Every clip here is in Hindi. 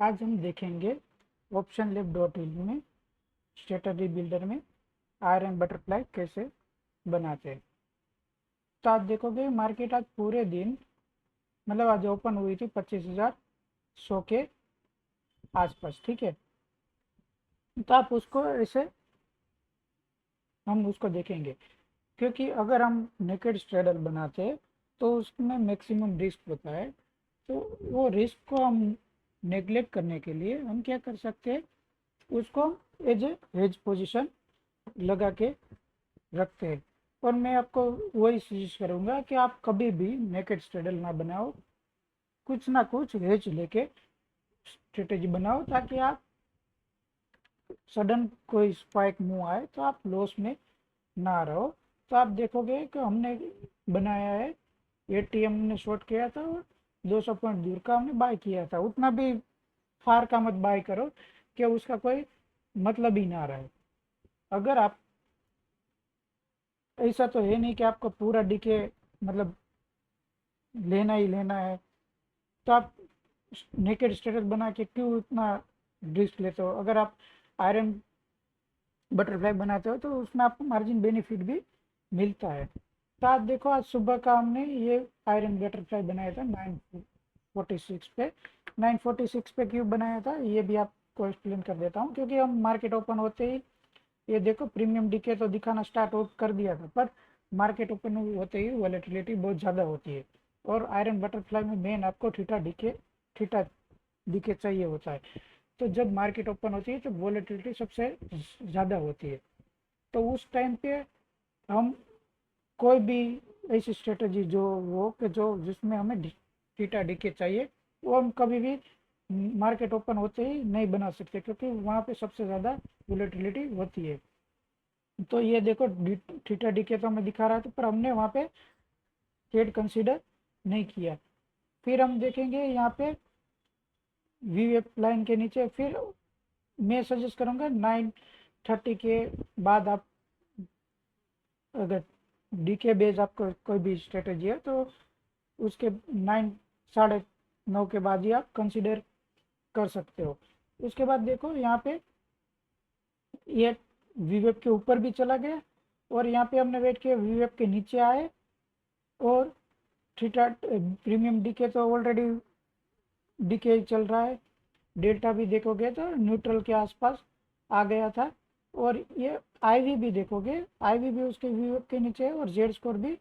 आज हम देखेंगे ऑप्शन लिव डॉट इन में स्ट्रेटजी बिल्डर में आयरन बटरफ्लाई कैसे बनाते हैं। तो आज देखोगे मार्केट आज पूरे दिन मतलब आज ओपन हुई थी 25,100 के आसपास, ठीक है। तो आप उसको ऐसे हम उसको देखेंगे, क्योंकि अगर हम नेकेड स्ट्रेडल बनाते हैं तो उसमें मैक्सिमम रिस्क होता है। तो वो रिस्क को हम नेग्लेक्ट करने के लिए हम क्या कर सकते हैं, उसको एज ए हेज पोजीशन लगा के रखते हैं। और मैं आपको वही सजेस्ट करूंगा कि आप कभी भी नेकेड स्ट्रेडल ना बनाओ, कुछ ना कुछ हेज लेके स्ट्रेटेजी बनाओ, ताकि आप सडन कोई स्पाइक मूव आए तो आप लॉस में ना रहो। तो आप देखोगे कि हमने बनाया है, एटीएम ने शॉर्ट किया था और 200 पॉइंट दूर का हमने बाय किया था। उतना भी फार का मत बाय करो कि उसका कोई मतलब ही ना रहे। अगर आप, ऐसा तो है नहीं कि आपको पूरा डीके मतलब लेना ही लेना है, तो आप नेकेड स्टेटस बना के क्यों इतना रिस्क लेते हो। अगर आप आयरन बटरफ्लाई बनाते हो तो उसमें आपको मार्जिन बेनिफिट भी मिलता है। तो आज देखो, आज सुबह का हमने ये आयरन बटरफ्लाई बनाया था 946 पे। 946 पे क्यों बनाया था ये भी आपको एक्सप्लेन कर देता हूँ, क्योंकि हम मार्केट ओपन होते ही ये देखो प्रीमियम डीके तो दिखाना स्टार्ट कर दिया था, पर मार्केट ओपन होते ही वॉलेटिलिटी बहुत ज़्यादा होती है। और आयरन बटरफ्लाई में मेन आपको थीटा डीके चाहिए होता है। तो जब मार्केट ओपन होती है तो वॉलेटिलिटी सबसे ज़्यादा होती है। तो उस टाइम पे हम कोई भी ऐसी स्ट्रेटजी जो वो कि जो जिसमें हमें थीटा डीके चाहिए, वो हम कभी भी मार्केट ओपन होते ही नहीं बना सकते, क्योंकि वहाँ पे सबसे ज़्यादा वॉलेटिलिटी होती है। तो ये देखो थीटा डीके तो हमें दिखा रहा था, पर हमने वहाँ पे ट्रेड कंसीडर नहीं किया। फिर हम देखेंगे यहाँ पे वीएफ लाइन के नीचे, फिर मैं सजेस्ट करूँगा 930 के बाद आप, अगर डीके बेस आपको कोई भी स्ट्रेटेजी है तो उसके 9 साढ़े 9 के बाद ही आप कंसीडर कर सकते हो। उसके बाद देखो यहाँ पे ये वीवेब के ऊपर भी चला गया, और यहाँ पे हमने वेट किया वीवेब के नीचे आए, और थीटा प्रीमियम डीके तो ऑलरेडी डीके चल रहा है। डेल्टा भी देखोगे तो न्यूट्रल के आसपास आ गया था। और ये आईवी भी देखोगे, आईवी भी उसके वीवेब के नीचे है, और जेड स्कोर भी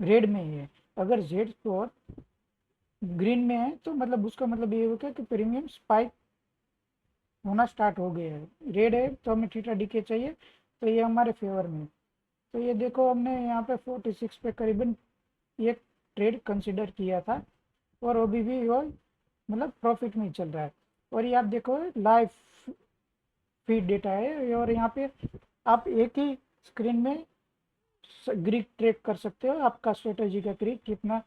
रेड में ही है। अगर जेड स्कोर ग्रीन में है तो मतलब उसका मतलब ये होगा कि प्रीमियम स्पाइक होना स्टार्ट हो गया है। रेड है तो हमें थीटा डीके चाहिए, तो ये हमारे फेवर में। तो ये देखो हमने यहाँ पे 46 पे करीबन एक ट्रेड कंसिडर किया था, और अभी भी वो मतलब प्रॉफिट में चल रहा है। और ये आप देखो लाइव फीड डेटा है, और यहाँ पे आप एक ही स्क्रीन में ग्रिड ट्रैक कर सकते हो, आपका स्ट्रेटेजी का ग्रिड कितना,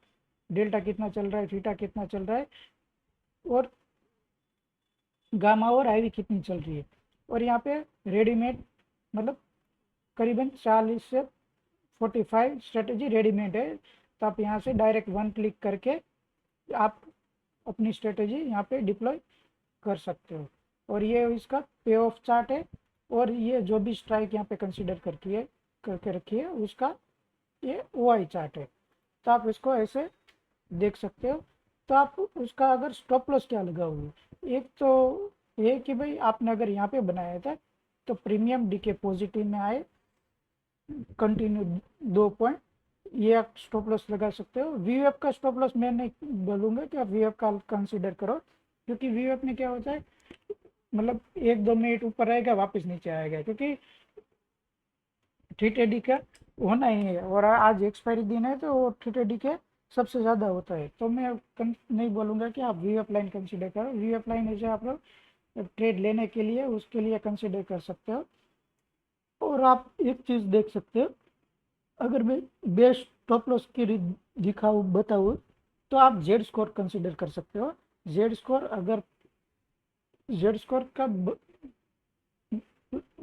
डेल्टा कितना चल रहा है, थीटा कितना चल रहा है, और गामा और आईवी कितनी चल रही है। और यहाँ पे रेडीमेड मतलब करीबन 40 से 45 स्ट्रेटेजी रेडीमेड है। तो आप यहाँ से डायरेक्ट वन क्लिक करके आप अपनी स्ट्रेटेजी यहाँ पे डिप्लॉय कर सकते हो। और ये इसका पे ऑफ चार्ट है, और ये जो भी स्ट्राइक यहाँ पे कंसीडर करके रखी है उसका ये ओआई चार्ट है। तो आप इसको ऐसे देख सकते हो। तो आप उसका अगर स्टॉप लॉस क्या लगाओगे, एक तो ये कि भाई आपने अगर यहाँ पे बनाया था तो प्रीमियम डीके पॉजिटिव में आए कंटिन्यू 2 पॉइंट, ये आप स्टॉप लॉस लगा सकते हो। वीएफ का स्टॉप लॉस मैं नहीं बोलूँगा कि आप वीएफ का कंसीडर करो, क्योंकि वीएफ में क्या होता है, मतलब 1-2 मिनट ऊपर रहेगा वापस नीचे आएगा, क्योंकि थीटेडी का होना ही है, और आज एक्सपायरी दिन है तो थीटेडी के सबसे ज़्यादा होता है। तो मैं नहीं बोलूँगा कि आप वीएफ लाइन कंसीडर करो। वीएफ लाइन ऐसे आप लोग ट्रेड लेने के लिए उसके लिए कंसीडर कर सकते हो। और आप एक चीज़ देख सकते हो, अगर मैं बेस्ट स्टॉप लॉस की दिखाऊँ बताऊँ तो आप जेड स्कोर कंसीडर कर सकते हो। जेड स्कोर, अगर जेड स्कोर का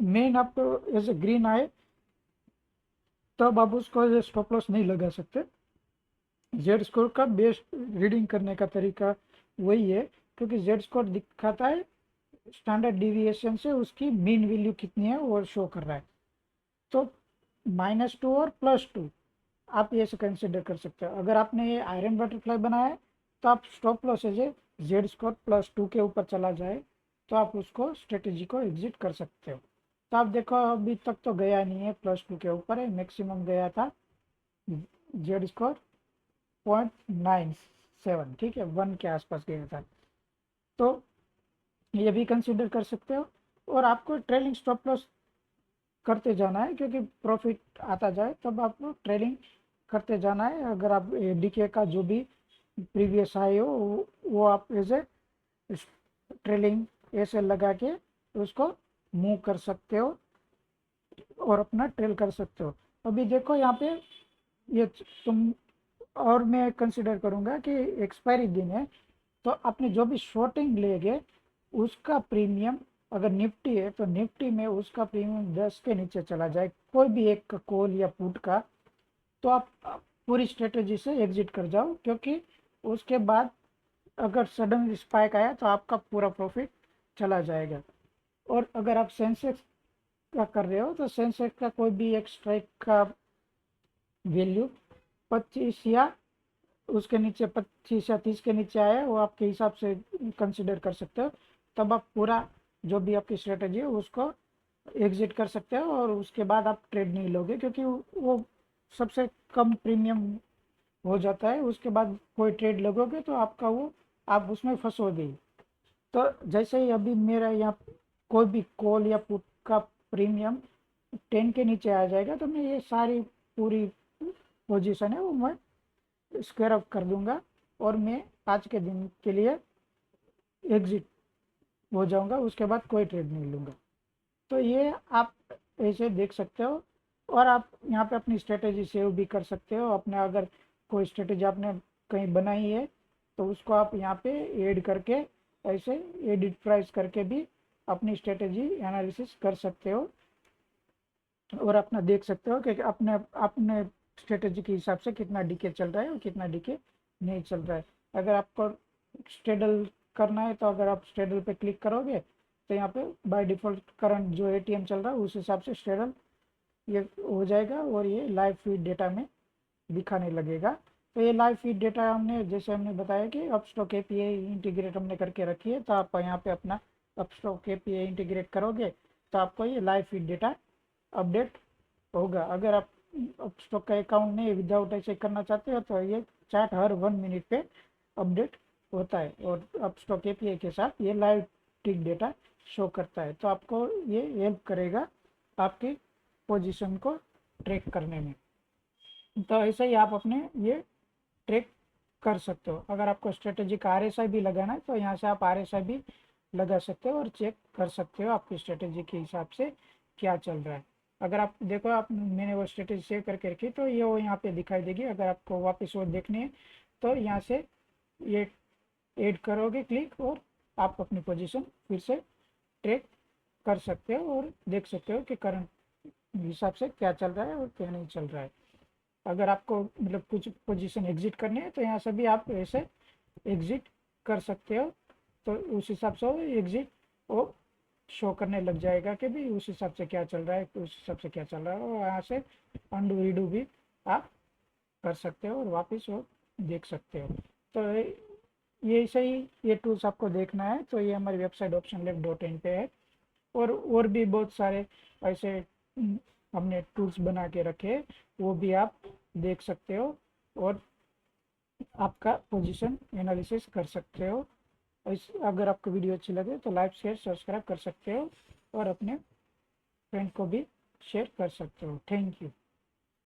मेन आपको ऐसे ग्रीन आए तब आप उसको स्टॉप लॉस नहीं लगा सकते। जेड स्कोर का बेस्ट रीडिंग करने का तरीका वही है, क्योंकि जेड स्क्वायर दिखाता है स्टैंडर्ड डिविएशन से उसकी मीन वैल्यू कितनी है वो शो कर रहा है। तो -2 और +2 आप ये से कंसिडर कर सकते हो। अगर आपने ये आयरन बटरफ्लाई बनाया है तो आप स्टॉप लॉस है जेड स्क्वायर +2 के ऊपर चला जाए तो आप उसको स्ट्रेटेजी को एग्जिट कर सकते हो। तो आप देखो अभी तक तो गया नहीं है, +2 के ऊपर है, मैक्सिमम गया था जेड स्क्वायर 0.97, ठीक है, 1 के आसपास गया था। तो ये भी कंसिडर कर सकते हो। और आपको ट्रेलिंग स्टॉप लॉस करते जाना है, क्योंकि प्रॉफिट आता जाए तब आपको ट्रेडिंग करते जाना है। अगर आप डीके का जो भी प्रीवियस हाई हो वो आप ऐसे ट्रेलिंग ऐसे लगा के उसको मूव कर सकते हो और अपना ट्रेल कर सकते हो। अभी देखो यहाँ पे ये तुम, और मैं कंसिडर करूँगा कि एक्सपायरी दिन है, तो आपने जो भी शॉर्टिंग लेंगे उसका प्रीमियम, अगर निफ्टी है तो निफ्टी में उसका प्रीमियम 10 के नीचे चला जाए कोई भी एक का कॉल या पुट का, तो आप पूरी स्ट्रेटेजी से एग्जिट कर जाओ, क्योंकि उसके बाद अगर सडन स्पाइक आया तो आपका पूरा प्रॉफिट चला जाएगा। और अगर आप सेंसेक्स का कर रहे हो तो सेंसेक्स का कोई भी एक स्ट्राइक का वैल्यू 25 या उसके नीचे 25 या 30 के नीचे आया वो आपके हिसाब से कंसिडर कर सकते हो। तब आप पूरा जो भी आपकी स्ट्रेटजी है उसको एग्जिट कर सकते हो और उसके बाद आप ट्रेड नहीं लोगे, क्योंकि वो सबसे कम प्रीमियम हो जाता है। उसके बाद कोई ट्रेड लगोगे तो आपका वो आप उसमें फंसोगे। तो जैसे ही अभी मेरा यहाँ कोई भी कॉल या पुट का प्रीमियम 10 के नीचे आ जाएगा तो मैं ये सारी पूरी पोजीशन है वो मैं स्क्वायर अप कर दूंगा और मैं आज के दिन के लिए एग्जिट हो जाऊंगा। उसके बाद कोई ट्रेड नहीं लूँगा। तो ये आप ऐसे देख सकते हो। और आप यहाँ पे अपनी स्ट्रेटेजी सेव भी कर सकते हो। अपने अगर कोई स्ट्रेटेजी आपने कहीं बनाई है तो उसको आप यहाँ पे ऐड करके ऐसे एडिट प्राइस करके भी अपनी स्ट्रेटेजी एनालिसिस कर सकते हो और अपना देख सकते हो कि अपने अपने स्ट्रेटेजी के हिसाब से कितना डीके चल रहा है और कितना डीके नहीं चल रहा है। अगर आपको स्टेडल करना है तो अगर आप स्टेडल पे क्लिक करोगे तो यहाँ पे बाय डिफ़ॉल्ट करंट जो एटीएम चल रहा है उस हिसाब से स्टेडल ये हो जाएगा और ये लाइव फीड डेटा में दिखाने लगेगा। तो ये लाइव फीड डेटा हमने जैसे हमने बताया कि अपस्टॉक एपीआई इंटीग्रेट हमने करके रखी है, तो आप यहाँ पे अपना अपस्टॉक एपीआई इंटीग्रेट करोगे तो आपको ये लाइव फीड डेटा अपडेट होगा। अगर आप अपस्टॉक का अकाउंट नहीं विदाउट ऐसे करना चाहते हो तो ये चार्ट हर 1 मिनट पे अपडेट होता है और अपस्टॉक एपीआई के साथ ये लाइव टिक डेटा शो करता है। तो आपको ये हेल्प करेगा आपकी पोजीशन को ट्रैक करने में। तो ऐसे ही आप अपने ये ट्रैक कर सकते हो। अगर आपको स्ट्रेटेजी का आरएसआई भी लगाना है तो यहाँ से आप आरएसआई भी लगा सकते हो और चेक कर सकते हो आपकी स्ट्रेटेजी के हिसाब से क्या चल रहा है। अगर आप देखो आप मैंने वो स्ट्रेटेजी सेव करके रखी तो ये वो यहाँ पे दिखाई देगी। अगर आपको वापस वो देखनी है तो यहाँ से ये ऐड करोगे क्लिक और आप अपनी पोजीशन फिर से ट्रैक कर सकते हो और देख सकते हो कि करंट हिसाब से क्या चल रहा है और क्या नहीं चल रहा है। अगर आपको मतलब कुछ पोजीशन एग्जिट करनी है तो यहाँ से भी आप ऐसे एग्जिट कर सकते हो। तो उस हिसाब से एग्जिट वो शो करने लग जाएगा कि भी उस हिसाब से क्या चल रहा है, उस हिसाब से क्या चल रहा है। और यहाँ से अंडू रीडू भी आप कर सकते हो और वापस वो देख सकते हो। तो ये सही ये टूल्स आपको देखना है तो ये हमारी वेबसाइट optionlab.in पे है। और भी बहुत सारे ऐसे हमने टूल्स बना के रखे वो भी आप देख सकते हो और आपका पोजीशन एनालिसिस कर सकते हो। अगर आपको वीडियो अच्छी लगे तो लाइक शेयर सब्सक्राइब कर सकते हो और अपने फ्रेंड को भी शेयर कर सकते हो। Thank you.